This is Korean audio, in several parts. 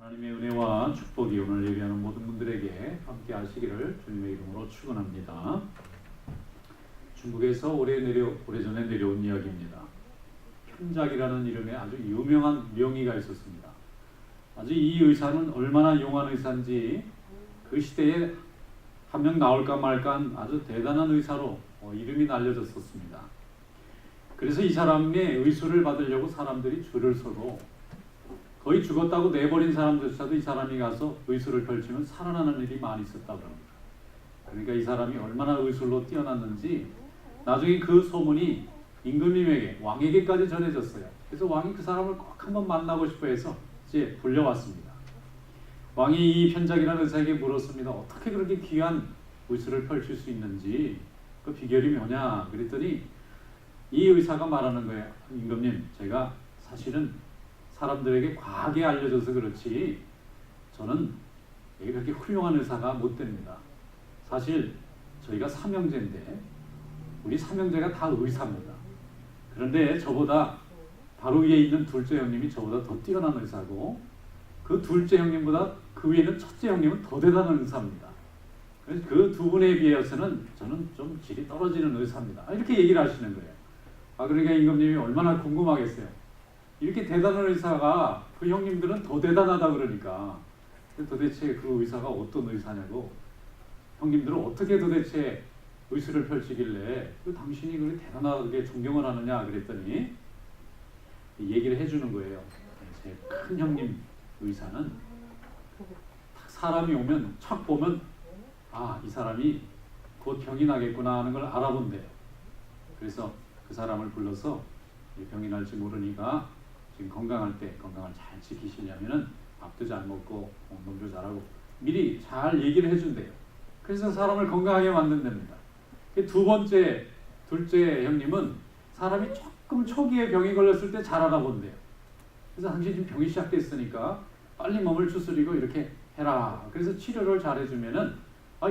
하나님의 은혜와 축복이 오늘 예배하는 모든 분들에게 함께 하시기를 주님의 이름으로 축원합니다. 중국에서 오래전에 내려온 이야기입니다. 편작이라는 이름의 아주 유명한 명의가 있었습니다. 아주 이 의사는 얼마나 용한 의사인지 그 시대에 한 명 나올까 말까 한 아주 대단한 의사로 이름이 날려졌었습니다. 그래서 이 사람의 의술을 받으려고 사람들이 줄을 서고 거의 죽었다고 내버린 사람조차도 이 사람이 가서 의술을 펼치면 살아나는 일이 많이 있었다고 합니다. 그러니까 이 사람이 얼마나 의술로 뛰어났는지 나중에 그 소문이 임금님에게, 왕에게까지 전해졌어요. 그래서 왕이 그 사람을 꼭 한번 만나고 싶어 해서 이제 불려왔습니다. 왕이 이 편작이라는 의사에게 물었습니다. 어떻게 그렇게 귀한 의술을 펼칠 수 있는지 그 비결이 뭐냐 그랬더니 이 의사가 말하는 거예요. 임금님, 제가 사실은 사람들에게 과하게 알려져서 그렇지 저는 그렇게 훌륭한 의사가 못 됩니다. 사실 저희가 삼형제인데 우리 삼형제가 다 의사입니다. 그런데 저보다 바로 위에 있는 둘째 형님이 저보다 더 뛰어난 의사고 그 둘째 형님보다 그 위에 있는 첫째 형님은 더 대단한 의사입니다. 그래서 그 두 분에 비해서는 저는 좀 질이 떨어지는 의사입니다. 이렇게 얘기를 하시는 거예요. 그러니까 임금님이 얼마나 궁금하겠어요. 이렇게 대단한 의사가 그 형님들은 더 대단하다 그러니까 도대체 그 의사가 어떤 의사냐고, 형님들은 어떻게 도대체 의술을 펼치길래 당신이 그렇게 대단하게 존경을 하느냐 그랬더니 얘기를 해주는 거예요. 제 큰 형님 의사는 사람이 오면 척 보면 이 사람이 곧 병이 나겠구나 하는 걸 알아본대요. 그래서 그 사람을 불러서 병이 날지 모르니까 지금 건강할 때 건강을 잘 지키시려면은 밥도 잘 먹고 운동도 잘하고 미리 잘 얘기를 해준대요. 그래서 사람을 건강하게 만든답니다. 두 번째, 둘째 형님은 사람이 조금 초기에 병이 걸렸을 때 잘 알아본대요. 그래서 당신 지금 병이 시작됐으니까 빨리 몸을 추스리고 이렇게 해라. 그래서 치료를 잘 해주면은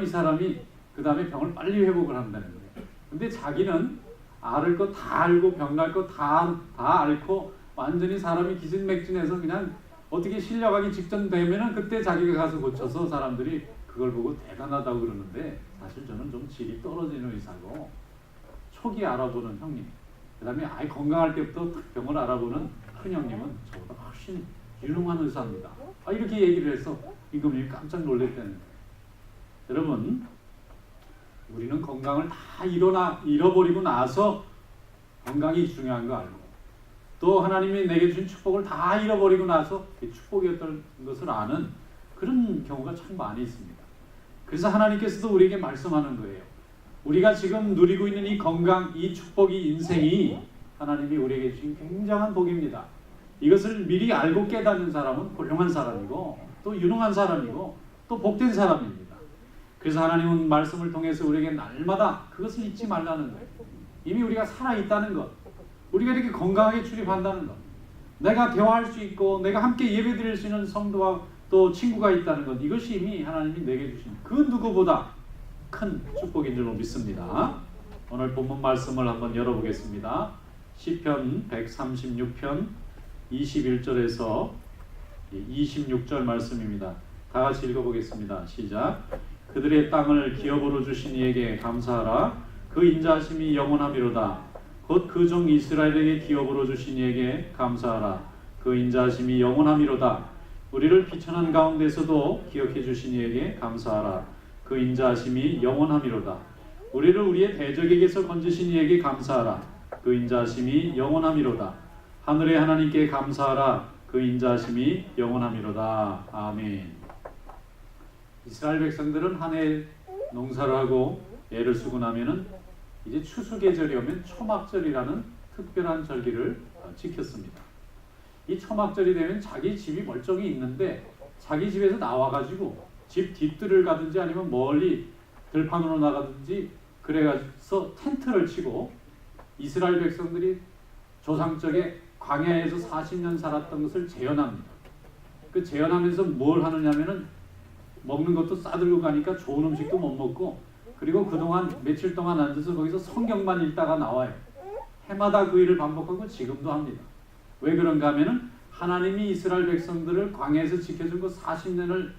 이 사람이 그 다음에 병을 빨리 회복을 한다는 거예요. 근데 자기는 앓을 거 다 알고 병 날 거 다 앓고 완전히 사람이 기진맥진해서 그냥 어떻게 실려가기 직전 되면은 그때 자기가 가서 고쳐서 사람들이 그걸 보고 대단하다고 그러는데 사실 저는 좀 질이 떨어지는 의사고 초기 알아보는 형님, 그 다음에 아예 건강할 때부터 병을 알아보는 큰 형님은 저보다 훨씬 유능한 의사입니다. 이렇게 얘기를 해서 임금님이 깜짝 놀랐다는 거예요. 여러분, 우리는 건강을 다 잃어버리고 나서 건강이 중요한 거 알고 또 하나님이 내게 주신 축복을 다 잃어버리고 나서 축복이었던 것을 아는 그런 경우가 참 많이 있습니다. 그래서 하나님께서도 우리에게 말씀하는 거예요. 우리가 지금 누리고 있는 이 건강, 이 축복이 인생이 하나님이 우리에게 주신 굉장한 복입니다. 이것을 미리 알고 깨닫는 사람은 훌륭한 사람이고 또 유능한 사람이고 또 복된 사람입니다. 그래서 하나님은 말씀을 통해서 우리에게 날마다 그것을 잊지 말라는 거예요. 이미 우리가 살아있다는 것, 우리가 이렇게 건강하게 출입한다는 것, 내가 대화할 수 있고 내가 함께 예배드릴 수 있는 성도와 또 친구가 있다는 것, 이것이 이미 하나님이 내게 주신 그 누구보다 큰 축복인 줄로 믿습니다. 오늘 본문 말씀을 한번 열어보겠습니다. 시편 136편 21절에서 26절 말씀입니다. 다 같이 읽어보겠습니다. 시작. 그들의 땅을 기업으로 주신 이에게 감사하라. 그 인자하심이 영원하미로다. 곧 그 종 이스라엘에게 기업으로 주신 이에게 감사하라. 그 인자하심이 영원하미로다. 우리를 비천한 가운데서도 기억해 주신 이에게 감사하라. 그 인자하심이 영원하미로다. 우리를 우리의 대적에게서 건지신 이에게 감사하라. 그 인자하심이 영원하미로다. 하늘의 하나님께 감사하라. 그 인자하심이 영원하미로다. 아멘. 이스라엘 백성들은 한 해 농사를 하고 애를 쓰고 나면은 이제 추수 계절이 오면 초막절이라는 특별한 절기를 지켰습니다. 이 초막절이 되면 자기 집이 멀쩡히 있는데 자기 집에서 나와가지고 집 뒷뜰을 가든지 아니면 멀리 들판으로 나가든지 그래가지고 텐트를 치고 이스라엘 백성들이 조상적에 광야에서 40년 살았던 것을 재현합니다. 그 재현하면서 뭘 하느냐면은 먹는 것도 싸들고 가니까 좋은 음식도 못 먹고 그리고 그동안 며칠 동안 앉아서 거기서 성경만 읽다가 나와요. 해마다 그 일을 반복하고 지금도 합니다. 왜 그런가 하면은 하나님이 이스라엘 백성들을 광야에서 지켜준 그 40년을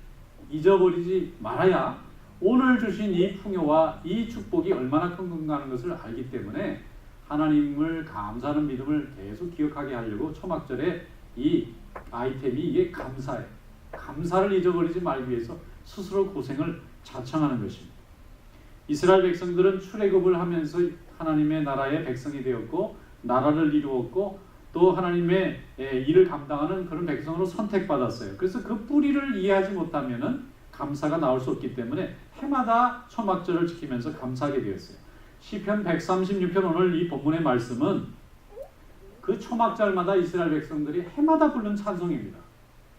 잊어버리지 말아야 오늘 주신 이 풍요와 이 축복이 얼마나 큰 건가 하는 것을 알기 때문에 하나님을 감사하는 믿음을 계속 기억하게 하려고 초막절에 이 아이템이 이게 감사예요. 감사를 잊어버리지 말기 위해서 스스로 고생을 자청하는 것입니다. 이스라엘 백성들은 출애굽을 하면서 하나님의 나라의 백성이 되었고 나라를 이루었고 또 하나님의 일을 감당하는 그런 백성으로 선택받았어요. 그래서 그 뿌리를 이해하지 못하면은 감사가 나올 수 없기 때문에 해마다 초막절을 지키면서 감사하게 되었어요. 시편 136편 오늘 이 본문의 말씀은 그 초막절마다 이스라엘 백성들이 해마다 부르는 찬송입니다.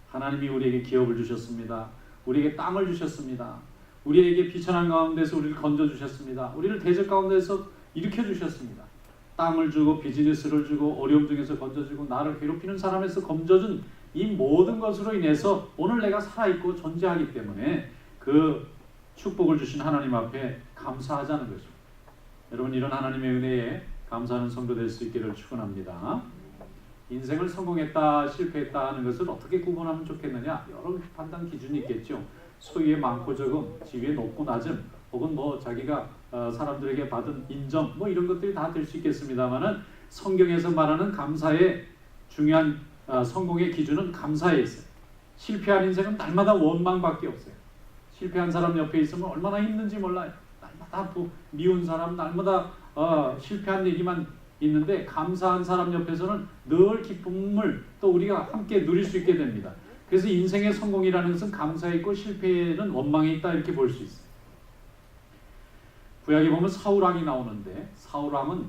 하나님이 우리에게 기업을 주셨습니다. 우리에게 땅을 주셨습니다. 우리에게 비천한 가운데서 우리를 건져주셨습니다. 우리를 대적 가운데서 일으켜주셨습니다. 땅을 주고 비즈니스를 주고 어려움 중에서 건져주고 나를 괴롭히는 사람에서 건져준 이 모든 것으로 인해서 오늘 내가 살아있고 존재하기 때문에 그 축복을 주신 하나님 앞에 감사하자는 것입니다. 여러분 이런 하나님의 은혜에 감사하는 성도 될 수 있기를 축원합니다. 인생을 성공했다 실패했다 하는 것을 어떻게 구분하면 좋겠느냐? 여러 판단 기준이 있겠죠. 소유의 많고 적음, 지위의 높고 낮음, 혹은 뭐 자기가 사람들에게 받은 인정 뭐 이런 것들이 다 될 수 있겠습니다만은 성경에서 말하는 감사의 중요한 성공의 기준은 감사에 있어요. 실패한 인생은 날마다 원망밖에 없어요. 실패한 사람 옆에 있으면 얼마나 힘든지 몰라요. 날마다 미운 사람, 날마다 실패한 얘기만 있는데 감사한 사람 옆에서는 늘 기쁨을 또 우리가 함께 누릴 수 있게 됩니다. 그래서 인생의 성공이라는 것은 감사에 있고 실패에는 원망에 있다 이렇게 볼 수 있어요. 구약에 보면 사울왕이 나오는데 사울왕은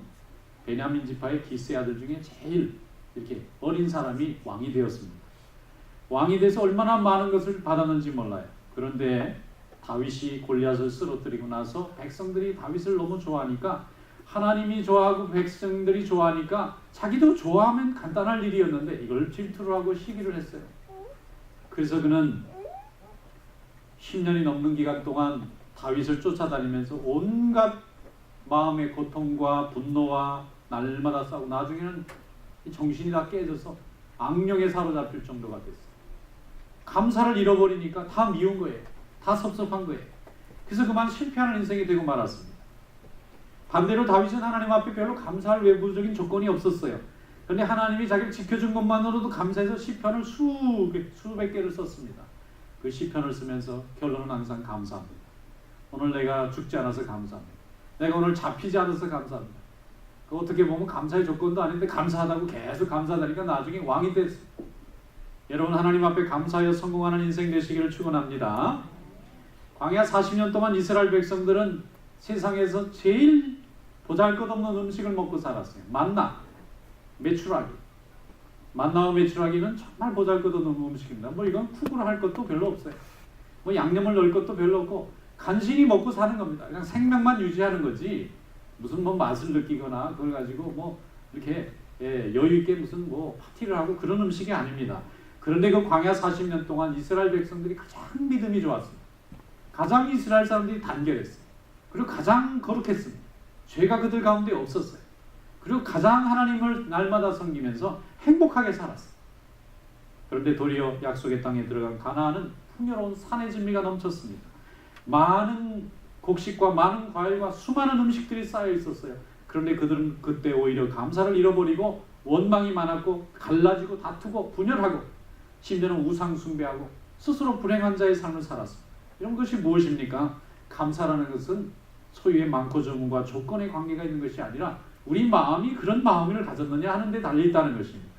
베냐민 지파의 기스의 아들 중에 제일 이렇게 어린 사람이 왕이 되었습니다. 왕이 돼서 얼마나 많은 것을 받았는지 몰라요. 그런데 다윗이 골리앗을 쓰러뜨리고 나서 백성들이 다윗을 너무 좋아하니까 하나님이 좋아하고 백성들이 좋아하니까 자기도 좋아하면 간단할 일이었는데 이걸 질투를 하고 시기를 했어요. 그래서 그는 10년이 넘는 기간 동안 다윗을 쫓아다니면서 온갖 마음의 고통과 분노와 날마다 싸우고 나중에는 정신이 다 깨져서 악령에 사로잡힐 정도가 됐어요. 감사를 잃어버리니까 다 미운 거예요. 다 섭섭한 거예요. 그래서 그만 실패하는 인생이 되고 말았습니다. 반대로 다윗은 하나님 앞에 별로 감사할 외부적인 조건이 없었어요. 그런데 하나님이 자기를 지켜준 것만으로도 감사해서 시편을 수백 개를 썼습니다. 그 시편을 쓰면서 결론은 항상 감사합니다. 오늘 내가 죽지 않아서 감사합니다. 내가 오늘 잡히지 않아서 감사합니다. 그 어떻게 보면 감사의 조건도 아닌데 감사하다고 계속 감사하다니까 나중에 왕이 됐어요. 여러분 하나님 앞에 감사하여 성공하는 인생 되시기를 축원합니다. 광야 40년 동안 이스라엘 백성들은 세상에서 제일 보잘것없는 음식을 먹고 살았어요. 만나, 메추라기. 만나와 메추라기는 정말 보잘것없는 음식입니다. 뭐 이건 쿡을 할 것도 별로 없어요. 뭐 양념을 넣을 것도 별로 없고 간신히 먹고 사는 겁니다. 그냥 생명만 유지하는 거지 무슨 뭐 맛을 느끼거나 그걸 가지고 뭐 이렇게 여유 있게 무슨 뭐 파티를 하고 그런 음식이 아닙니다. 그런데 그 광야 40년 동안 이스라엘 백성들이 가장 믿음이 좋았습니다. 가장 이스라엘 사람들이 단결했어요. 그리고 가장 거룩했습니다. 죄가 그들 가운데 없었어요. 그리고 가장 하나님을 날마다 섬기면서 행복하게 살았어요. 그런데 도리어 약속의 땅에 들어간 가나안은 풍요로운 산의 진미가 넘쳤습니다. 많은 곡식과 많은 과일과 수많은 음식들이 쌓여 있었어요. 그런데 그들은 그때 오히려 감사를 잃어버리고 원망이 많았고 갈라지고 다투고 분열하고 심지어는 우상 숭배하고 스스로 불행한 자의 삶을 살았습니다. 이런 것이 무엇입니까? 감사라는 것은 소유의 많고 적음과 조건의 관계가 있는 것이 아니라 우리 마음이 그런 마음을 가졌느냐 하는 데 달려있다는 것입니다.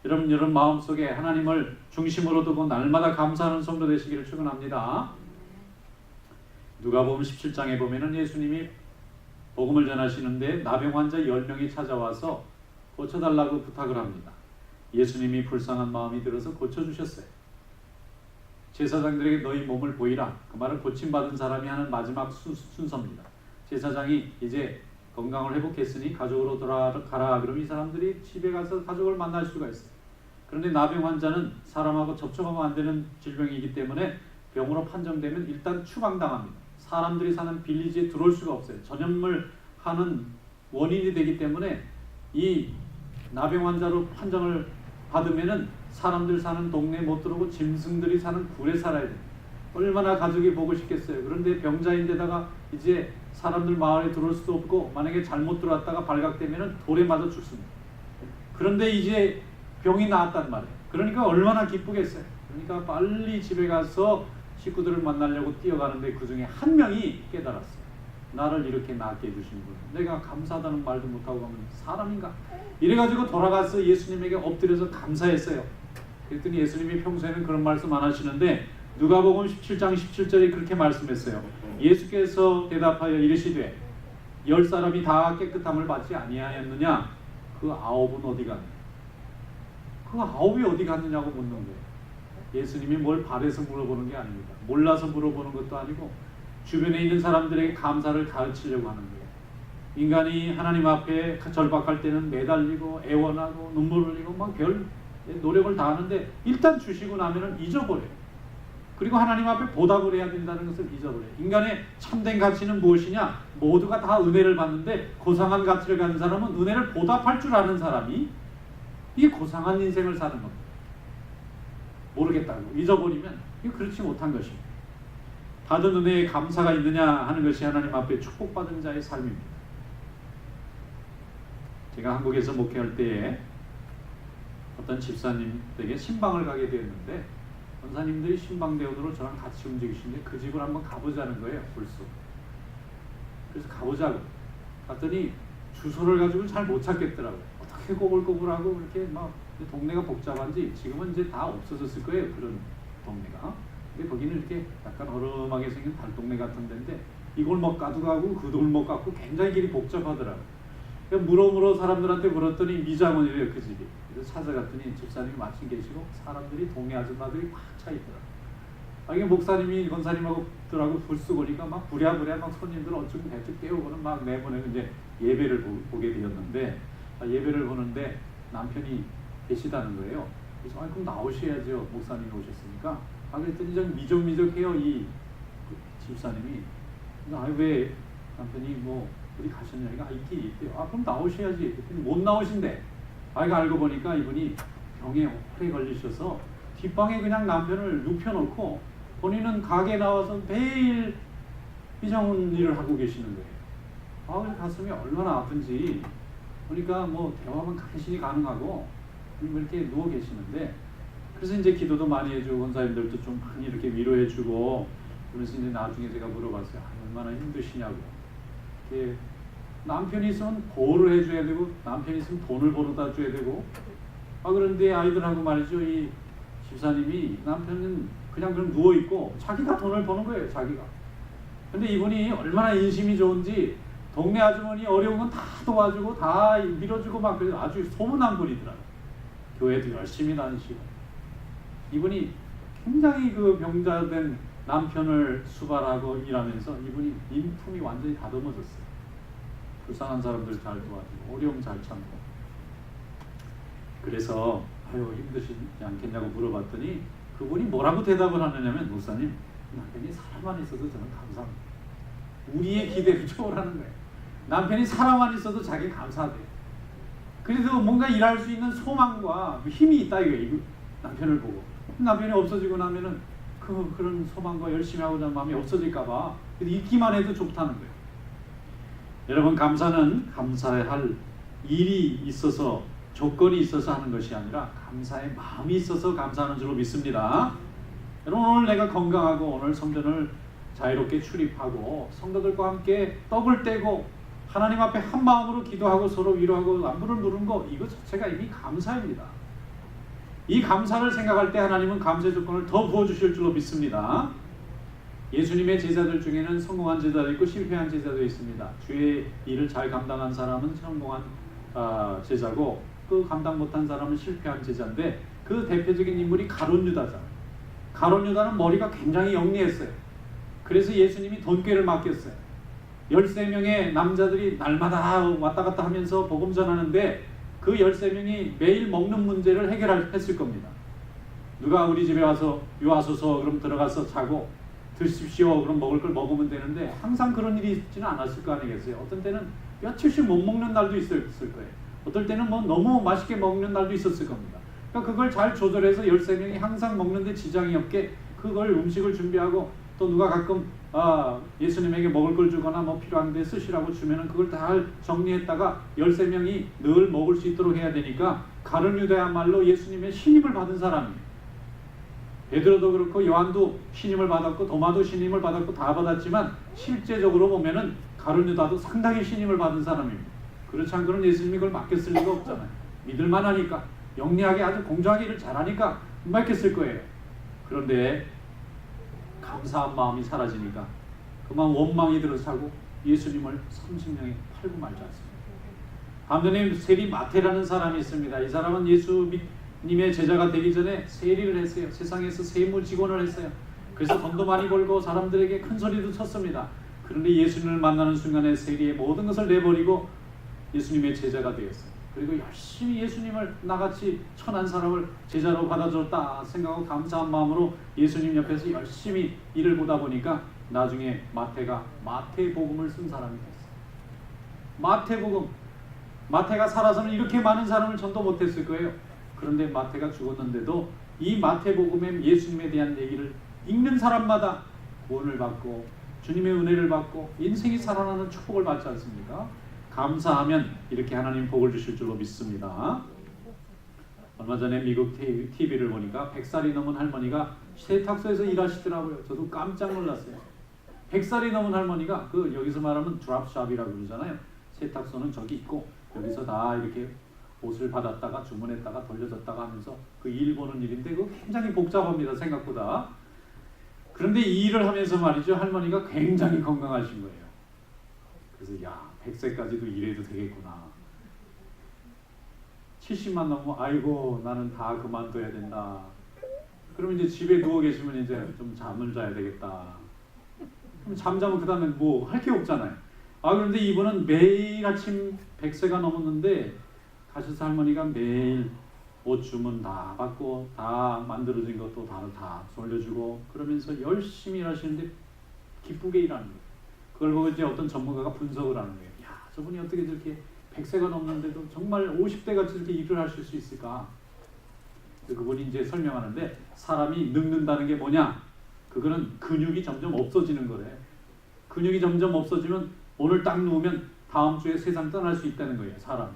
여러분 마음속에 하나님을 중심으로 두고 날마다 감사하는 성도 되시기를 축원합니다. 누가복음 17장에 보면은 예수님이 복음을 전하시는데 나병 환자 10명이 찾아와서 고쳐달라고 부탁을 합니다. 예수님이 불쌍한 마음이 들어서 고쳐주셨어요. 제사장들에게 너희 몸을 보이라. 그 말은 고침받은 사람이 하는 마지막 순서입니다. 제사장이 이제 건강을 회복했으니 가족으로 돌아가라. 그럼 이 사람들이 집에 가서 가족을 만날 수가 있어요. 그런데 나병 환자는 사람하고 접촉하면 안 되는 질병이기 때문에 병으로 판정되면 일단 추방당합니다. 사람들이 사는 빌리지에 들어올 수가 없어요. 전염을 하는 원인이 되기 때문에 이 나병 환자로 판정을 받으면은 사람들 사는 동네에 못 들어오고 짐승들이 사는 굴에 살아야 돼. 얼마나 가족이 보고 싶겠어요. 그런데 병자인데다가 이제 사람들 마을에 들어올 수도 없고, 만약에 잘못 들어왔다가 발각되면 돌에 맞아 죽습니다. 그런데 이제 병이 나았단 말이에요. 그러니까 얼마나 기쁘겠어요. 그러니까 빨리 집에 가서 식구들을 만나려고 뛰어가는데 그 중에 한 명이 깨달았어요. 나를 이렇게 낫게 해주신 분, 내가 감사하다는 말도 못하고 가면 사람인가? 이래가지고 돌아가서 예수님에게 엎드려서 감사했어요. 그랬더니 예수님이 평소에는 그런 말씀 안 하시는데 누가복음 17장 17절에 그렇게 말씀했어요. 예수께서 대답하여 이르시되 10사람이 다 깨끗함을 받지 아니하였느냐? 그 9은 어디 갔느냐? 그 9이 어디 갔느냐고 묻는 거예요. 예수님이 뭘 바래서 물어보는 게 아닙니다. 몰라서 물어보는 것도 아니고 주변에 있는 사람들에게 감사를 가르치려고 하는 거예요. 인간이 하나님 앞에 절박할 때는 매달리고 애원하고 눈물 흘리고 막 별 노력을 다 하는데 일단 주시고 나면은 잊어버려요. 그리고 하나님 앞에 보답을 해야 된다는 것을 잊어버려요. 인간의 참된 가치는 무엇이냐? 모두가 다 은혜를 받는데 고상한 가치를 가진 사람은 은혜를 보답할 줄 아는 사람이 이게 고상한 인생을 사는 겁니다. 모르겠다고 잊어버리면 이게 그렇지 못한 것입니다. 받은 은혜에 감사가 있느냐 하는 것이 하나님 앞에 축복받은 자의 삶입니다. 제가 한국에서 목회할 때에 어떤 집사님에게 신방을 가게 되었는데 권사님들이 신방대원으로 저랑 같이 움직이시는데 그 집을 한번 가보자는 거예요. 불쑥. 그래서 가보자고 갔더니 주소를 가지고 잘 못 찾겠더라고요. 어떻게 꼬불꼬불하고 이렇게 막 동네가 복잡한지 지금은 이제 다 없어졌을 거예요. 그런 동네가. 근데 거기는 이렇게 약간 허름하게 생긴 달동네 같은 데인데 이 골목 가도 가고 그 골목 가고 굉장히 길이 복잡하더라고요. 물어 사람들한테 물었더니 미장원이래요. 그 집이. 그래서 찾아갔더니 집사님이 마침 계시고 사람들이 동네 아줌마들이 꽉 차 있더라고요. 이게 목사님이 권사님하고 들하고 불쑥 오니까 막 부랴부랴 막 손님들 어쩌고 대충 깨우고는 막 내보내고 이제 예배를 보게 되었는데 예배를 보는데 남편이 계시다는 거예요. 그래서 그럼 나오셔야죠. 목사님이 오셨으니까. 그랬더니 좀 미적미적해요. 이 집사님이. 왜 남편이 뭐 어디 가셨냐니까 있긴 있대요. 그럼 나오셔야지. 그랬더니 못 나오신대. 알고 보니까 이분이 병에 오래 걸리셔서 뒷방에 그냥 남편을 눕혀놓고 본인은 가게 나와서 매일 비정한 일을 하고 계시는 거예요. 그래서 가슴이 얼마나 아픈지. 그러니까 뭐 대화만 간신히 가능하고 이렇게 누워 계시는데 그래서 이제 기도도 많이 해주고 권사님들도 좀 많이 이렇게 위로해주고 그래서 이제 나중에 제가 물어봤어요. 얼마나 힘드시냐고. 이렇게 남편이 있으면 보호를 해줘야 되고 남편이 있으면 돈을 벌어다 줘야 되고 그런데 아이들하고 말이죠. 이 집사님이 남편은 그냥 누워있고 자기가 돈을 버는 거예요. 자기가. 근데 이분이 얼마나 인심이 좋은지 동네 아주머니 어려운 건 다 도와주고 다 밀어주고 막 그래서 아주 소문난 분이더라고요. 교회도 열심히 다니시고 이분이 굉장히 그 병자된 남편을 수발하고 일하면서 이분이 인품이 완전히 다듬어졌어요. 불쌍한 사람들 잘 도와주고 어려움 잘 참고. 그래서 힘드시지 않겠냐고 물어봤더니 그분이 뭐라고 대답을 하느냐면 목사님 남편이 사람만 있어도 저는 감사합니다. 우리의 기대를 초월하는 거예요. 남편이 사람만 있어도 자기 감사하대요. 그래도 뭔가 일할 수 있는 소망과 힘이 있다 이거예요. 남편을 보고. 남편이 없어지고 나면은 그런 소망과 열심히 하고자 하는 마음이 없어질까봐 있기만 해도 좋다는 거예요. 여러분 감사는 감사해야 할 일이 있어서 조건이 있어서 하는 것이 아니라 감사의 마음이 있어서 감사하는 줄로 믿습니다. 여러분 오늘 내가 건강하고 오늘 성전을 자유롭게 출입하고 성도들과 함께 떡을 떼고 하나님 앞에 한 마음으로 기도하고 서로 위로하고 안부를 묻는 거 이거 자체가 이미 감사입니다. 이 감사를 생각할 때 하나님은 감사의 조건을 더 부어주실 줄로 믿습니다. 예수님의 제자들 중에는 성공한 제자도 있고 실패한 제자도 있습니다. 주의 일을 잘 감당한 사람은 성공한 제자고 그 감당 못한 사람은 실패한 제자인데 그 대표적인 인물이 가룟 유다잖아요. 가룟 유다는 머리가 굉장히 영리했어요. 그래서 예수님이 돈꾀를 맡겼어요. 13명의 남자들이 날마다 왔다 갔다 하면서 복음 전하는데 그 13명이 매일 먹는 문제를 해결했을 겁니다. 누가 우리 집에 와서 요하소서 그럼 들어가서 자고 드십시오 그럼 먹을 걸 먹으면 되는데 항상 그런 일이 있지는 않았을 거 아니겠어요. 어떤 때는 며칠씩 못 먹는 날도 있었을 거예요. 어떨 때는 뭐 너무 맛있게 먹는 날도 있었을 겁니다. 그러니까 그걸 잘 조절해서 13명이 항상 먹는데 지장이 없게 그걸 음식을 준비하고 또 누가 가끔 예수님에게 먹을 걸 주거나 뭐 필요한 데 쓰시라고 주면은 그걸 다 정리했다가 13명이 늘 먹을 수 있도록 해야 되니까 가룟 유다야말로 예수님의 신임을 받은 사람이에요. 베드로도 그렇고 요한도 신임을 받았고 도마도 신임을 받았고 다 받았지만 실제적으로 보면은 가룟 유다도 상당히 신임을 받은 사람입니다. 그렇지 않고는 예수님이 그걸 맡겼을 리가 없잖아요. 믿을만하니까 영리하게 아주 공정하게 일을 잘하니까 맡겼을 거예요. 그런데 감사한 마음이 사라지니까 그만 원망이 들어차고 예수님을 30명에 팔고 말지 않습니다. 반면에 세리 마태라는 사람이 있습니다. 이 사람은 예수님의 제자가 되기 전에 세리를 했어요. 세상에서 세무 직원을 했어요. 그래서 돈도 많이 벌고 사람들에게 큰 소리도 쳤습니다. 그런데 예수님을 만나는 순간에 세리의 모든 것을 내버리고 예수님의 제자가 되었어요. 그리고 열심히 예수님을 나같이 천한 사람을 제자로 받아줬다 생각하고 감사한 마음으로 예수님 옆에서 열심히 일을 보다 보니까 나중에 마태가 마태복음을 쓴 사람이 됐어요. 마태복음. 마태가 살아서는 이렇게 많은 사람을 전도 못했을 거예요. 그런데 마태가 죽었는데도 이 마태복음에 예수님에 대한 얘기를 읽는 사람마다 구원을 받고 주님의 은혜를 받고 인생이 살아나는 축복을 받지 않습니까? 감사하면 이렇게 하나님 복을 주실 줄로 믿습니다. 얼마 전에 미국 TV를 보니까 100살이 넘은 할머니가 세탁소에서 일하시더라고요. 저도 깜짝 놀랐어요. 100살이 넘은 할머니가 여기서 말하면 드랍샵이라고 그러잖아요. 세탁소는 저기 있고 여기서 다 이렇게 옷을 받았다가 주문했다가 돌려줬다가 하면서 그 일 보는 일인데 그거 굉장히 복잡합니다. 생각보다. 그런데 이 일을 하면서 말이죠. 할머니가 굉장히 건강하신 거예요. 그래서 100세까지도 일해도 되겠구나. 70만 넘으면 아이고 나는 다 그만둬야 된다. 그러면 이제 집에 누워 계시면 이제 좀 잠을 자야 되겠다. 그럼 잠자면 그 다음에 뭐 할 게 없잖아요. 그런데 이분은 매일 아침 100세가 넘었는데 가셔서 할머니가 매일 옷 주문 다 받고 다 만들어진 것도 다 돌려주고 그러면서 열심히 일하시는데 기쁘게 일하는 거예요. 그걸 보고 이제 어떤 전문가가 분석을 하는 거예요. 저분이 어떻게 저렇게 100세가 넘는데도 정말 50대 같이 이렇게 일을 하실 수 있을까? 그분이 이제 설명하는데 사람이 늙는다는 게 뭐냐? 그거는 근육이 점점 없어지는 거래. 근육이 점점 없어지면 오늘 딱 누우면 다음 주에 세상 떠날 수 있다는 거예요. 사람.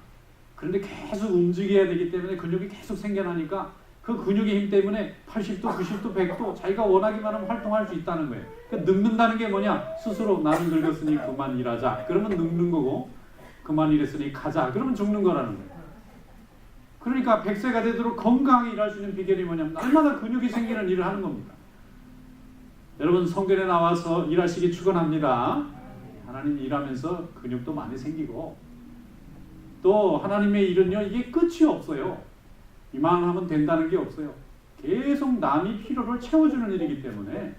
그런데 계속 움직여야 되기 때문에 근육이 계속 생겨나니까 그 근육의 힘 때문에 80도, 90도, 100도 자기가 원하기만 하면 활동할 수 있다는 거예요. 그러니까 늙는다는 게 뭐냐? 스스로 나는 늙었으니 그만 일하자. 그러면 늙는 거고 그만 일했으니 가자. 그러면 죽는 거라는 거예요. 그러니까 100세가 되도록 건강하게 일할 수 있는 비결이 뭐냐면 날마다 근육이 생기는 일을 하는 겁니다. 여러분 성전에 나와서 일하시기 축원합니다. 하나님 일하면서 근육도 많이 생기고 또 하나님의 일은요 이게 끝이 없어요. 이만 하면 된다는 게 없어요. 계속 남이 필요를 채워주는 일이기 때문에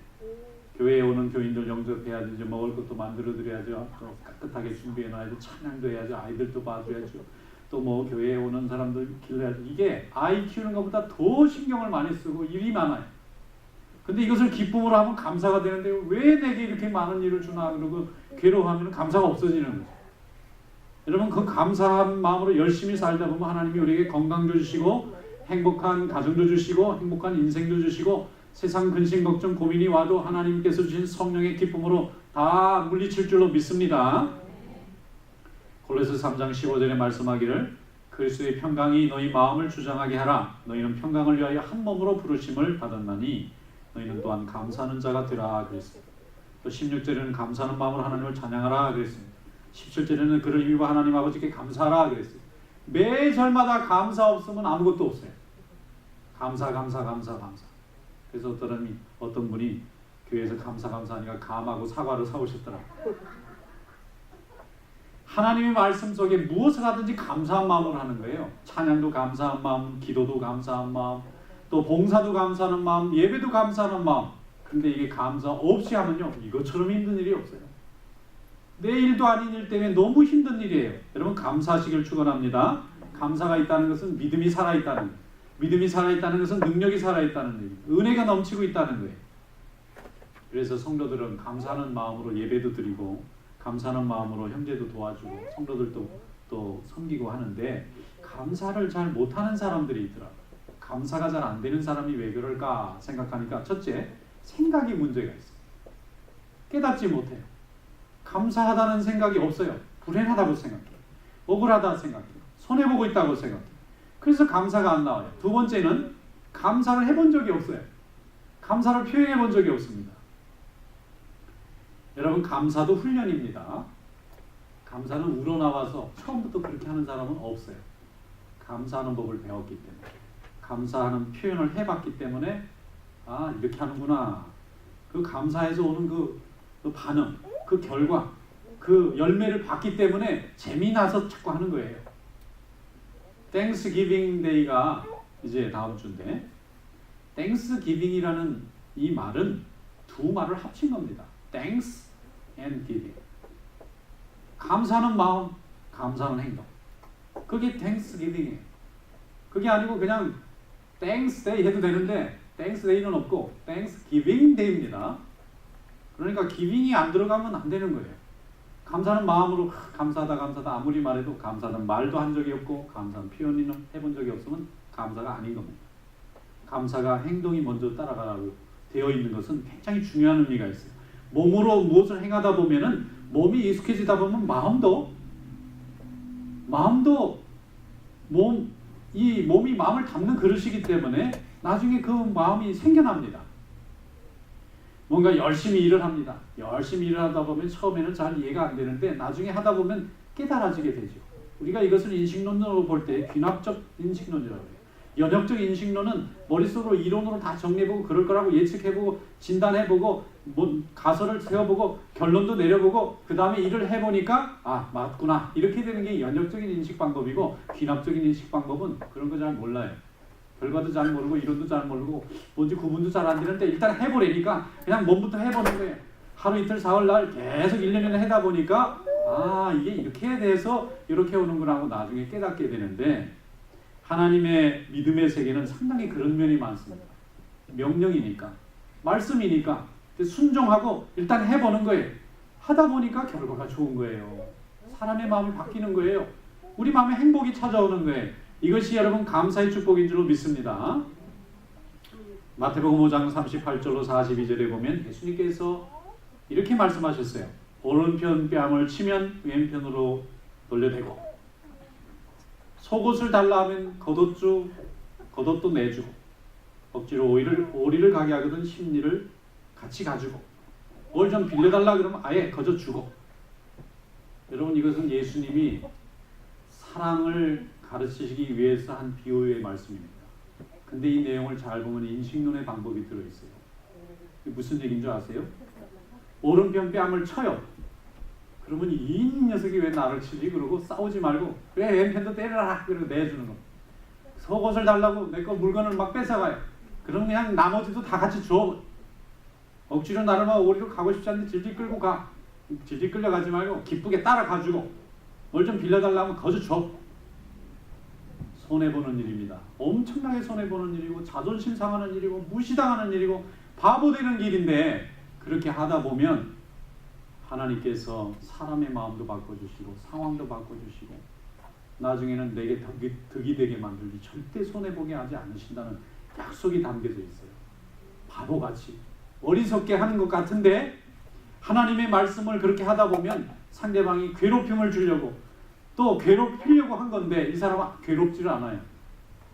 교회에 오는 교인들 영접해야죠. 먹을 것도 만들어드려야죠. 또 깨끗하게 준비해놔야죠. 찬양도 해야죠. 아이들도 봐줘야죠. 또 뭐 교회에 오는 사람들 길러야죠. 이게 아이 키우는 것보다 더 신경을 많이 쓰고 일이 많아요. 근데 이것을 기쁨으로 하면 감사가 되는데 왜 내게 이렇게 많은 일을 주나 그러고 괴로워하면 감사가 없어지는 거죠. 여러분 그 감사한 마음으로 열심히 살다 보면 하나님이 우리에게 건강도 주시고 행복한 가정도 주시고 행복한 인생도 주시고 세상 근심 걱정 고민이 와도 하나님께서 주신 성령의 기쁨으로 다 물리칠 줄로 믿습니다. 골로새 3장 15절에 말씀하기를 그리스도의 평강이 너희 마음을 주장하게 하라. 너희는 평강을 위하여 한 몸으로 부르심을 받았나니 너희는 또한 감사하는 자가 되라 그랬습니다. 또 16절에는 감사하는 마음으로 하나님을 찬양하라 그랬습니다. 17절에는 그를 위하여 하나님 아버지께 감사하라 그랬어요. 매 절마다 감사 없으면 아무것도 없어요. 감사. 그래서 어떤 분이 교회에서 감사하니까 감하고 사과를 사오셨더라고요. 하나님의 말씀 속에 무엇을 하든지 감사한 마음으로 하는 거예요. 찬양도 감사한 마음, 기도도 감사한 마음, 또 봉사도 감사하는 마음, 예배도 감사하는 마음. 근데 이게 감사 없이 하면요 이것처럼 힘든 일이 없어요. 내 일도 아닌 일 때문에 너무 힘든 일이에요. 여러분 감사하시길 축원합니다. 감사가 있다는 것은 믿음이 살아있다는 거예요. 믿음이 살아있다는 것은 능력이 살아있다는 거예요. 은혜가 넘치고 있다는 거예요. 그래서 성도들은 감사하는 마음으로 예배도 드리고 감사하는 마음으로 형제도 도와주고 성도들도 또 섬기고 하는데 감사를 잘 못하는 사람들이 있더라고요. 감사가 잘 안 되는 사람이 왜 그럴까 생각하니까 첫째, 생각이 문제가 있어요. 깨닫지 못해요. 감사하다는 생각이 없어요. 불행하다고 생각해요. 억울하다 생각해요. 손해보고 있다고 생각해요. 그래서 감사가 안 나와요. 두 번째는 감사를 해본 적이 없어요. 감사를 표현해 본 적이 없습니다. 여러분, 감사도 훈련입니다. 감사는 우러나와서 처음부터 그렇게 하는 사람은 없어요. 감사하는 법을 배웠기 때문에, 감사하는 표현을 해봤기 때문에 아, 이렇게 하는구나. 그 감사에서 오는 그 반응, 그 결과, 그 열매를 봤기 때문에 재미나서 자꾸 하는 거예요. Thanksgiving Day가 이제 다음 주인데, Thanksgiving이라는 이 말은 두 말을 합친 겁니다. Thanks and giving. 감사하는 마음, 감사하는 행동. 그게 Thanksgiving이에요. 그게 아니고 그냥 Thanks Day 해도 되는데 Thanks Day는 없고 Thanksgiving Day입니다. 그러니까 giving이 안 들어가면 안 되는 거예요. 감사하는 마음으로 감사하다 아무리 말해도 감사하다는 말도 한 적이 없고 감사한 표현은 해본 적이 없으면 감사가 아닌 겁니다. 감사가 행동이 먼저 따라가라고 되어 있는 것은 굉장히 중요한 의미가 있어요. 몸으로 무엇을 행하다 보면은 몸이 익숙해지다 보면 이 몸이 마음을 담는 그릇이기 때문에 나중에 그 마음이 생겨납니다. 뭔가 열심히 일을 합니다. 열심히 일을 하다 보면 처음에는 잘 이해가 안 되는데 나중에 하다 보면 깨달아지게 되죠. 우리가 이것을 인식론으로 볼 때 귀납적 인식론이라고 해요. 연역적 인식론은 머릿속으로 이론으로 다 정리해보고 그럴 거라고 예측해보고 진단해보고 가설을 세워보고 결론도 내려보고 그 다음에 일을 해보니까 아, 맞구나 이렇게 되는 게 연역적인 인식 방법이고 귀납적인 인식 방법은 그런 거 잘 몰라요. 결과도 잘 모르고 이론도 잘 모르고 뭔지 구분도 잘 안 되는데 일단 해보려니까 그냥 몸부터 해보는 거예요. 하루 이틀 사흘 날 계속 1, 2년 하다 보니까 아, 이게 이렇게 돼서 이렇게 오는구나 하고 나중에 깨닫게 되는데, 하나님의 믿음의 세계는 상당히 그런 면이 많습니다. 명령이니까, 말씀이니까 순종하고 일단 해보는 거예요. 하다 보니까 결과가 좋은 거예요. 사람의 마음이 바뀌는 거예요. 우리 마음에 행복이 찾아오는 거예요. 이것이 여러분 감사의 축복인 줄로 믿습니다. 마태복음 5장 38절로 42절에 보면 예수님께서 이렇게 말씀하셨어요. 오른편 뺨을 치면 왼편으로 돌려대고, 속옷을 달라 하면 겉옷도 내주고, 억지로 오리를 가게 하거든 심리를 같이 가지고, 뭘 좀 빌려달라 그러면 아예 거저 주고. 여러분, 이것은 예수님이 사랑을 가르치시기 위해서 한 비유의 말씀입니다. 근데 이 내용을 잘 보면 인식론의 방법이 들어있어요. 무슨 얘기인 줄 아세요? 오른편 뺨을 쳐요. 그러면 이 녀석이 왜 나를 치지? 그러고 싸우지 말고 왜 왼편도 때려라 그러고 내주는 겁니다. 속옷을 달라고 내 거 물건을 막 뺏어가요. 그럼 그냥 나머지도 다 같이 줘. 억지로 나를 막 오리로 가고 싶지 않은데 질질 끌고 가. 질질 끌려가지 말고 기쁘게 따라가주고, 뭘 좀 빌려달라면 거저 줘. 손해보는 일입니다. 엄청나게 손해보는 일이고 자존심 상하는 일이고 무시당하는 일이고 바보 되는 길인데, 그렇게 하다 보면 하나님께서 사람의 마음도 바꿔주시고 상황도 바꿔주시고 나중에는 내게 덕이 되게 만들기, 절대 손해보게 하지 않으신다는 약속이 담겨져 있어요. 바보같이 어리석게 하는 것 같은데 하나님의 말씀을 그렇게 하다 보면 상대방이 괴롭힘을 주려고 또 괴롭히려고 한 건데 이 사람은 괴롭지를 않아요.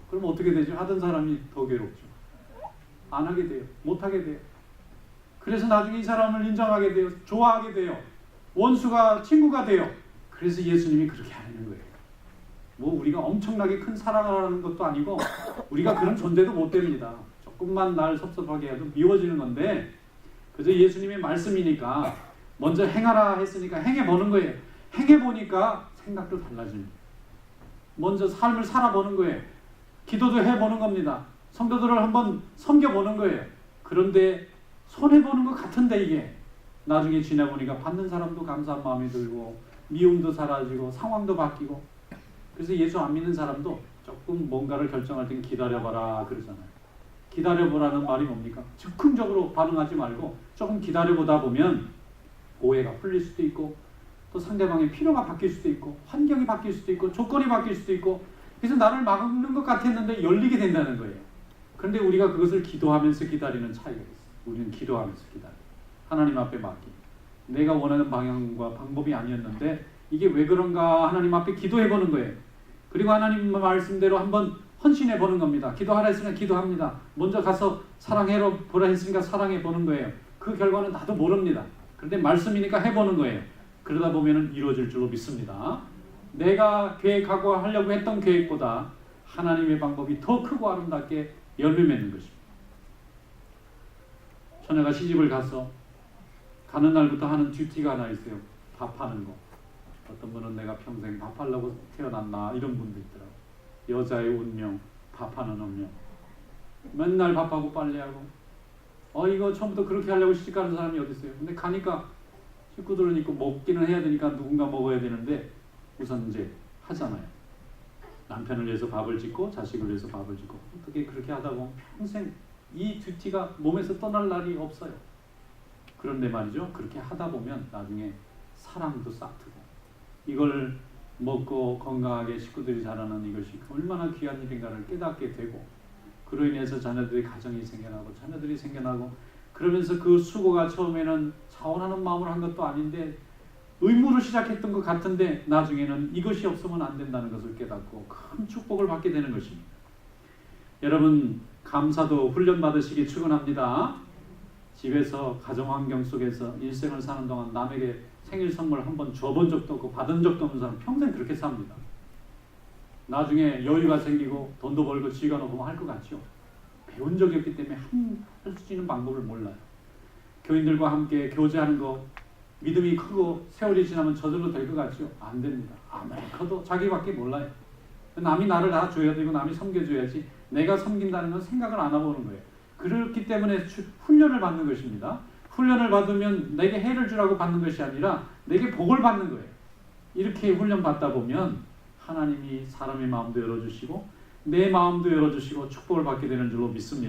그럼 어떻게 되죠? 하던 사람이 더 괴롭죠. 안 하게 돼요. 못 하게 돼요. 그래서 나중에 이 사람을 인정하게 돼요. 좋아하게 돼요. 원수가 친구가 돼요. 그래서 예수님이 그렇게 하는 거예요. 뭐 우리가 엄청나게 큰 사랑을 하는 것도 아니고 우리가 그런 존재도 못 됩니다. 조금만 날 섭섭하게 해도 미워지는 건데, 그저 예수님의 말씀이니까 먼저 행하라 했으니까 행해보는 거예요. 행해보니까 생각도 달라집니다. 먼저 삶을 살아보는 거예요. 기도도 해보는 겁니다. 성도들을 한번 섬겨보는 거예요. 그런데 손해보는 것 같은데 이게 나중에 지나보니까 받는 사람도 감사한 마음이 들고 미움도 사라지고 상황도 바뀌고. 그래서 예수 안 믿는 사람도 조금 뭔가를 결정할 땐 기다려봐라 그러잖아요. 기다려보라는 말이 뭡니까? 즉흥적으로 반응하지 말고 조금 기다려보다 보면 오해가 풀릴 수도 있고 또 상대방의 필요가 바뀔 수도 있고 환경이 바뀔 수도 있고 조건이 바뀔 수도 있고, 그래서 나를 막는 것 같았는데 열리게 된다는 거예요. 그런데 우리가 그것을 기도하면서 기다리는 차이가 있어요. 우리는 기도하면서 기다려. 하나님 앞에 맡기. 내가 원하는 방향과 방법이 아니었는데 이게 왜 그런가 하나님 앞에 기도해 보는 거예요. 그리고 하나님 말씀대로 한번 헌신해 보는 겁니다. 기도하라 했으면 기도합니다. 먼저 가서 사랑해 보라 했으니까 사랑해 보는 거예요. 그 결과는 나도 모릅니다. 그런데 말씀이니까 해보는 거예요. 그러다 보면 이루어질 줄로 믿습니다. 내가 계획하고 하려고 했던 계획보다 하나님의 방법이 더 크고 아름답게 열매 맺는 것입니다. 처녀가 시집을 가서 가는 날부터 하는 듀티가 하나 있어요. 밥하는 거. 어떤 분은 내가 평생 밥하려고 태어났나 이런 분도 있더라고요. 여자의 운명, 밥하는 운명. 맨날 밥하고 빨래하고 이거 처음부터 그렇게 하려고 시집가는 사람이 어디 있어요. 근데 가니까 식구들은 있고 먹기는 해야 되니까 누군가 먹어야 되는데 우선 이제 하잖아요. 남편을 위해서 밥을 짓고 자식을 위해서 밥을 짓고 어떻게 그렇게 하다 보면 평생 이 듀티가 몸에서 떠날 날이 없어요. 그런데 말이죠. 그렇게 하다 보면 나중에 사랑도 싹트고 이걸 먹고 건강하게 식구들이 자라는 이것이 얼마나 귀한 일인가를 깨닫게 되고 그로 인해서 자녀들이 가정이 생겨나고 자녀들이 생겨나고 그러면서 그 수고가 처음에는 자원하는 마음으로 한 것도 아닌데 의무로 시작했던 것 같은데 나중에는 이것이 없으면 안 된다는 것을 깨닫고 큰 축복을 받게 되는 것입니다. 여러분 감사도 훈련 받으시기 축원합니다. 집에서 가정환경 속에서 일생을 사는 동안 남에게 생일 선물 한번 줘본 적도 없고 받은 적도 없는 사람 평생 그렇게 삽니다. 나중에 여유가 생기고 돈도 벌고 지위가 높으면 할 것 같죠. 배운 적이 없기 때문에 할 수 있는 방법을 몰라요. 교인들과 함께 교제하는 거 믿음이 크고 세월이 지나면 저절로 될 것 같죠. 안 됩니다. 아무리 커도 자기밖에 몰라요. 남이 나를 다 줘야 되고 남이 섬겨줘야지 내가 섬긴다는 건 생각을 안 해보는 거예요. 그렇기 때문에 훈련을 받는 것입니다. 훈련을 받으면 내게 해를 주라고 받는 것이 아니라 내게 복을 받는 거예요. 이렇게 훈련 받다 보면 하나님이 사람의 마음도 열어주시고 내 마음도 열어주시고 축복을 받게 되는 줄로 믿습니다.